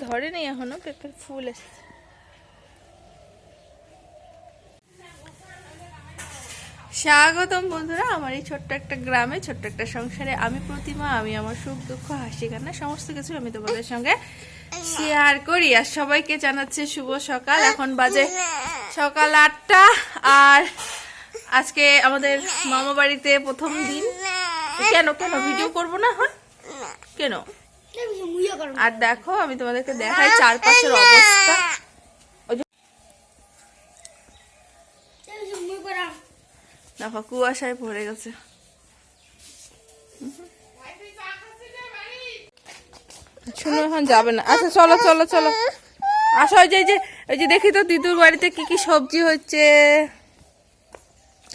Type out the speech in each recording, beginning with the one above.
ধরেনি এখনো, পেঁপের ফুল এসেছে। স্বাগতম বন্ধুরা আমার এই ছোট্ট একটা গ্রামে, ছোট্ট একটা সংসারে। আমি প্রতিমা, আমি আমার সুখ দুঃখ হাসি কান্না সমস্ত কিছু আমি তোমাদের সঙ্গে শেয়ার করি। আর সবাইকে জানাচ্ছি শুভ সকাল। এখন বাজে সকাল 8টা। আর আজকে আমাদের মামা বাড়িতে প্রথম দিন। কেন কেন ভিডিও করবো না? হ্যাঁ কেন? আর দেখো আমি তোমাদেরকে দেখাই চারপাশের অবস্থা। দেখো কুয়াশায় ভরে গেছে। শুনো এখন যাবে না। আচ্ছা চলো চলো চলো আসো। ওই যে দেখি তো দিদুর বাড়িতে কি কি সবজি হচ্ছে।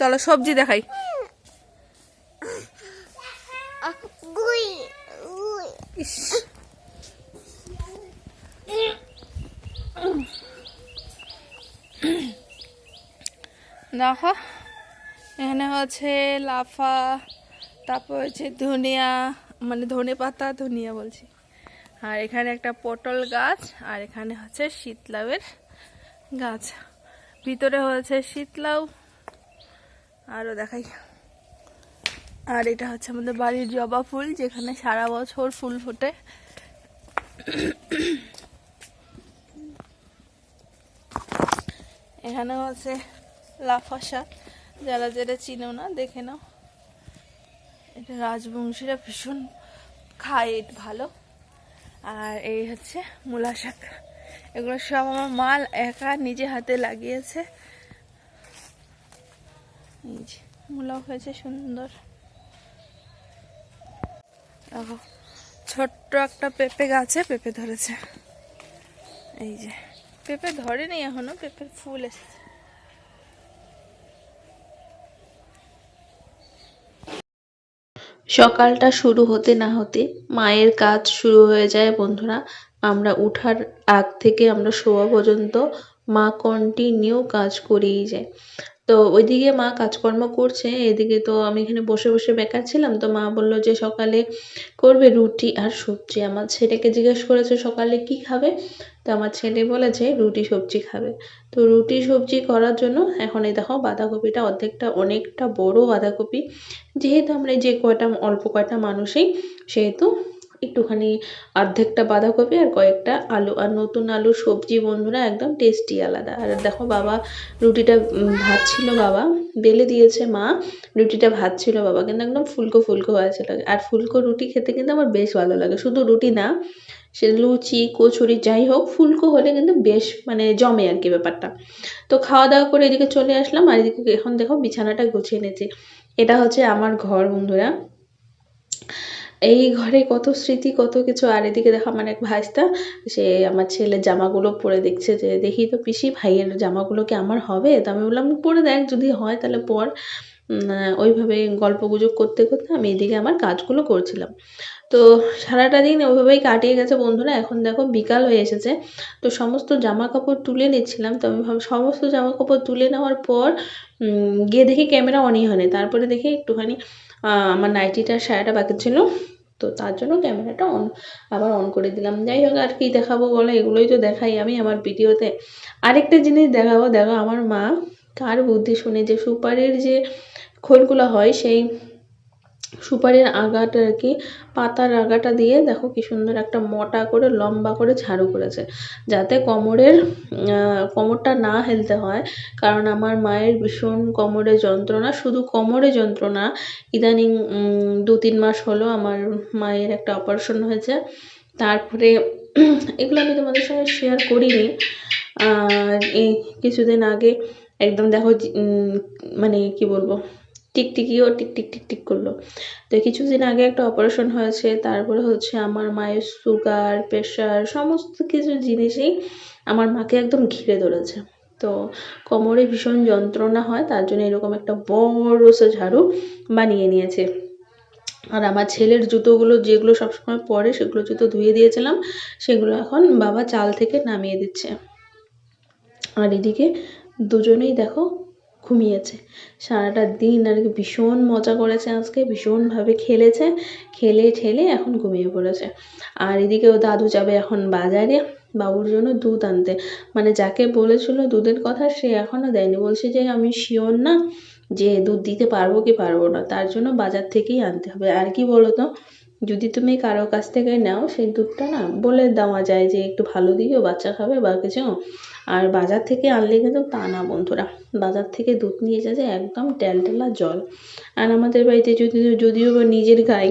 চলো সবজি দেখাই। দেখো এখানে হচ্ছে লাফা, তারপর হচ্ছে ধনিয়া, মানে ধনে পাতা, ধনিয়া বলছি। আর এখানে একটা পটল গাছ, আর এখানে হচ্ছে শীতলাউয়ের গাছ। ভিতরে হচ্ছে শীতলাউ। আরও দেখাই। আর এটা হচ্ছে আমাদের বাড়ির জবা ফুল, যেখানে সারা বছর ফুল ফোটে। এখানে হচ্ছে লাফা শাক, যারা যারা চিনো না দেখে নাও। এটা রাজবংশীরা ভীষণ খায়, এটা ভালো। আর এই হচ্ছে মূলা শাক। এগুলো সব আমার মা একা নিজে হাতে লাগিয়েছে। এই যে মূলাও হয়েছে সুন্দর। দেখো ছোট্ট একটা পেঁপে গাছে পেঁপে ধরেছে। এই যে পেঁপে ধরেনি এখনো, পেঁপের ফুল এসেছে। সকালটা শুরু হতে না হতে মায়ের কাজ শুরু হয়ে যায় বন্ধুরা। আমরা উঠার আগ থেকে আমরা শোয়া পর্যন্ত মা কন্টিনিউ কাজ করেই যায়। তো ওইদিকে মা কাজকর্ম করছে, এদিকে তো আমি এখানে বসে বসে বেকার ছিলাম। তো মা বলল যে সকালে করবে রুটি আর সবজি। আমার ছেলেকে জিজ্ঞেস করেছে সকালে কি খাবে, তো আমার ছেলে বলেছে রুটি সবজি খাবে। তো রুটি সবজি করার জন্য এখন এই দেখো বাঁধাকপিটা অনেকটা বড় বাঁধাকপি। যেহেতু আমরা যে অল্প কয়টা মানুষই, সেহেতু একটুখানি অর্ধেকটা বাঁধাকপি আর কয়েকটা আলু। আর নতুন আলুর সবজি বন্ধুরা একদম টেস্টি আলাদা। আর দেখো বাবা রুটিটা ভাজছিল, বাবা বেলে দিয়েছে মা। রুটিটা ভাজছিল বাবা, কিন্তু একদম ফুলকো ফুলকো হয়েছিল। আর ফুলকো রুটি খেতে কিন্তু আমার বেশ ভালো লাগে। শুধু রুটি না, সে লুচি কচুরি যাই হোক, ফুলকো হলে কিন্তু বেশ মানে জমে আর কি ব্যাপারটা। তো খাওয়া দাওয়া করে এদিকে চলে আসলাম। আর এদিকে এখন দেখো বিছানাটা গুছিয়ে নিয়েছি। এটা হচ্ছে আমার ঘর বন্ধুরা। এই ঘরে কত স্মৃতি কত কিছু। আর এদিকে দেখো আমার এক ভাইস্তা, সে আমার ছেলের জামাগুলো পরে দেখছে যে দেখি তো পিসি ভাইয়ের জামাগুলো কি আমার হবে। তো আমি বললাম পরে দেখ, যদি হয় তাহলে পর। ওইভাবে গল্প গুজব করতে করতে আমি এদিকে আমার কাজগুলো করছিলাম। তো সারাটা দিন ওইভাবেই কাটিয়ে গেছে বন্ধুরা। এখন দেখো বিকাল হয়ে এসেছে। তো সমস্ত জামা কাপড় তুলে নিচ্ছিলাম। তো আমি সমস্ত জামা কাপড় তুলে নেওয়ার পর গিয়ে দেখি ক্যামেরা অনই হয়নি। তারপরে দেখি একটুখানি আমার নাইটিটার সায়াটা বাকি ছিল, তো তার জন্য ক্যামেরাটা আবার অন করে দিলাম। যাই হোক, আর কি দেখাবো বলো, এগুলোই তো দেখাই আমি আমার ভিডিওতে। আরেকটা জিনিস দেখাবো, দেখো আমার মা কার বুদ্ধি শুনে যে সুপারির যে খোলগুলো হয়, সেই সুপারির আগাটা আর কি, পাতার আগাটা দিয়ে দেখো কি সুন্দর একটা মোটা করে লম্বা করে ঝাড়ু করেছে, যাতে কোমরটা না হেলতে হয়। কারণ আমার মায়ের ভীষণ কোমরে যন্ত্রণা, শুধু কোমরে যন্ত্রণা। ইদানিং 2-3 মাস হলো আমার মায়ের একটা অপারেশন হয়েছে। তারপরে এগুলো আমি তোমাদের সঙ্গে শেয়ার করিনি। আর এই কিছুদিন আগে একদম দেখো মানে কি বলবো, টিকটিকিও টিকটিক টিকটিক করলো। তো কিছুদিন আগে একটা অপারেশন হয়েছে। তারপরে হচ্ছে আমার মায়ের সুগার, প্রেশার, সমস্ত কিছু জিনিসই আমার মাকে একদম ঘিরে ধরেছে। তো কোমরে ভীষণ যন্ত্রণা হয়, তার জন্য এরকম একটা বড় সে ঝাড়ু বানিয়ে নিয়েছে। আর আমার ছেলের জুতোগুলো যেগুলো সবসময় পরে, সেগুলো জুতো ধুয়ে দিয়েছিলাম, সেগুলো এখন বাবা চাল থেকে নামিয়ে দিচ্ছে। আর এদিকে দুজনেই দেখো ঘুমিয়েছে। সারাটা দিন আর কি ভীষণ মজা করেছে, আজকে ভীষণভাবে খেলেছে, খেলে ঠেলে এখন ঘুমিয়ে পড়েছে। আর এদিকে ও দাদু যাবে এখন বাজারে বাবুর জন্য দুধ আনতে, মানে যাকে বলেছিল দুধের কথা সে এখনও দেয়নি, বলছে যে আমি শিওর না যে দুধ দিতে পারবো কি পারবো না, তার জন্য বাজার থেকেই আনতে হবে। আর কি বলো তো, যদি তুমি কারো কাছ থেকে নাও সেই দুধটা না বলে দেওয়া যায় যে একটু ভালো দিও, বাচ্চা খাবে বা কিছু। আর বাজার থেকে আনলে কিন্তু তা না বন্ধুরা, বাজার থেকে দুধ নিয়ে যাচ্ছে একদম টেলটেলা জল। আর আমাদের বাড়িতে যদিও বা নিজের গাই,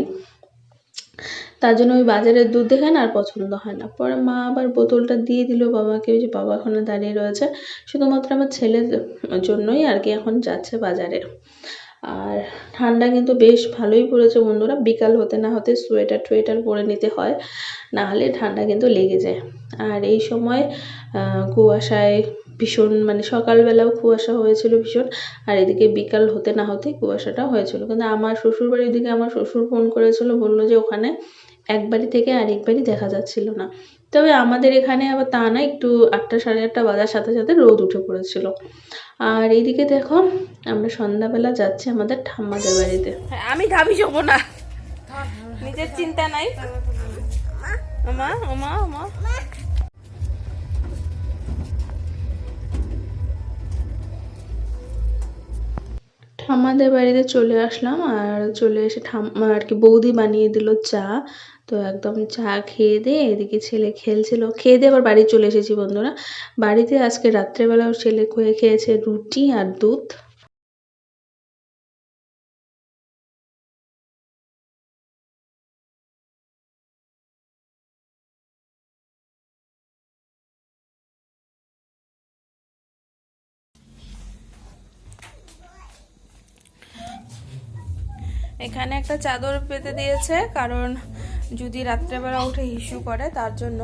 তার জন্য ওই বাজারের দুধ দেখে না আর পছন্দ হয় না। পরে মা আবার বোতলটা দিয়ে দিল বাবাকে, ওই যে বাবা ওখানে দাঁড়িয়ে রয়েছে, শুধুমাত্র আমার ছেলের জন্যই আর কি এখন যাচ্ছে বাজারে। আর ঠান্ডা কিন্তু বেশ ভালোই পড়েছে বন্ধুরা, বিকাল হতে না হতে সোয়েটার টোয়েটার পরে নিতে হয়, না হলে ঠান্ডা কিন্তু লেগে যায়। আর এই সময় কুয়াশায় ভীষণ, মানে সকালবেলাও কুয়াশা হয়েছিল ভীষণ, আর এদিকে বিকাল হতে না হতে কুয়াশাটা হয়েছিল। কিন্তু আমার শ্বশুরবাড়ির দিকে আমার শ্বশুর ফোন করেছিল, বললো যে ওখানে এক বাড়ি থেকে আরেক বাড়ি দেখা যাচ্ছিল না। তবে আমাদের এখানে আবার তা না, একটু 8টা সাড়ে 8টা বাজার সাথে সাথে রোদ উঠে পড়েছিল। আর এইদিকে দেখো আমরা সন্ধ্যাবেলা যাচ্ছি আমাদের ঠাম্মাদের বাড়িতে। আমি ধাবি যাবো না, নিজের চিন্তা নাই। ওমা ওমা ওমা, ঠাম্মাদের বাড়িতে চলে আসলাম, আর চলে এসে ঠাম্মা আর কি বৌদি বানিয়ে দিল চা। তো একদম চা খেয়ে দিয়ে এদিকে ছেলে খেলছিল, খেয়ে দিয়ে আবার বাড়ি চলে এসেছি বন্ধুরা। বাড়িতে আজকে রাত্রেবেলাও ছেলে খেয়েছে রুটি আর দুধ। এখানে একটা চাদর পেতে দিয়েছে, কারণ যদি রাত্রেবেলা উঠে হিসু করে তার জন্য।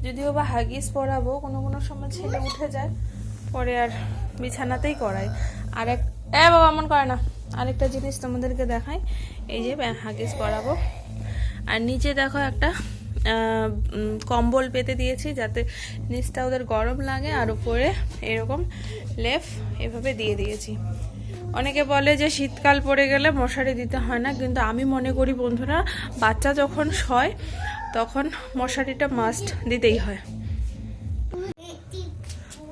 যদিও বা হাগিস পরাবো, কোনো কোনো সময় ছেলে উঠে যায়, পরে আর বিছানাতেই করাই। আর এক বাবা এমন করে না, আরেকটা জিনিস তোমাদেরকে দেখাই, এই যে হাগিস পরাবো। আর নিচে দেখো একটা কম্বল পেতে দিয়েছি যাতে নিচটা ওদের গরম লাগে, আর উপরে এরকম লেপ এভাবে দিয়ে দিয়েছি। অনেকে বলে যে শীতকাল পড়ে গেলে মশারি দিতে হয় না, কিন্তু আমি মনে করি বন্ধুরা, বাচ্চা যখন শয় তখন মশারিটা মাস্ট দিতেই হয়।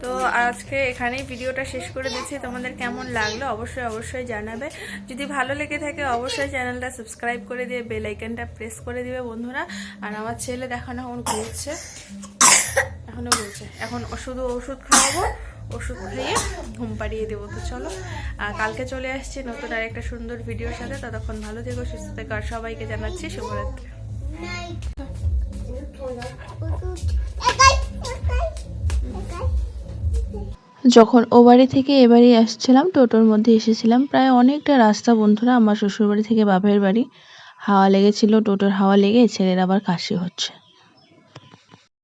তো আজকে এখানেই ভিডিওটা শেষ করে দিচ্ছি। তোমাদের কেমন লাগলো অবশ্যই অবশ্যই জানাবে। যদি ভালো লেগে থাকে অবশ্যই চ্যানেলটা সাবস্ক্রাইব করে দিয়ে বেল আইকনটা প্রেস করে দিবে বন্ধুরা। আর আমার ছেলে দেখানো এখন ঘুরছে, এখনো বলছে, এখন শুধু ওষুধ খাওয়াবো, ওষুধ খাইয়ে ঘুম পাড়িয়ে দেবো। তো চলো, কালকে চলে আসছি নতুন আর একটা সুন্দর ভিডিওর সাথে। ততক্ষণ ভালো থেকো, সুস্থ থেকো, আর সবাইকে জানাচ্ছি শুভরাত্রি। যখন ও বাড়ি থেকে এ বাড়ি আসছিলাম টোটোর মধ্যে এসেছিলাম, প্রায় অনেকটা রাস্তা বন্ধুরা আমার শ্বশুরবাড়ি থেকে বাপের বাড়ি। হাওয়া লেগেছিল, টোটোর হাওয়া লেগে ছেলের আবার কাশি হচ্ছে।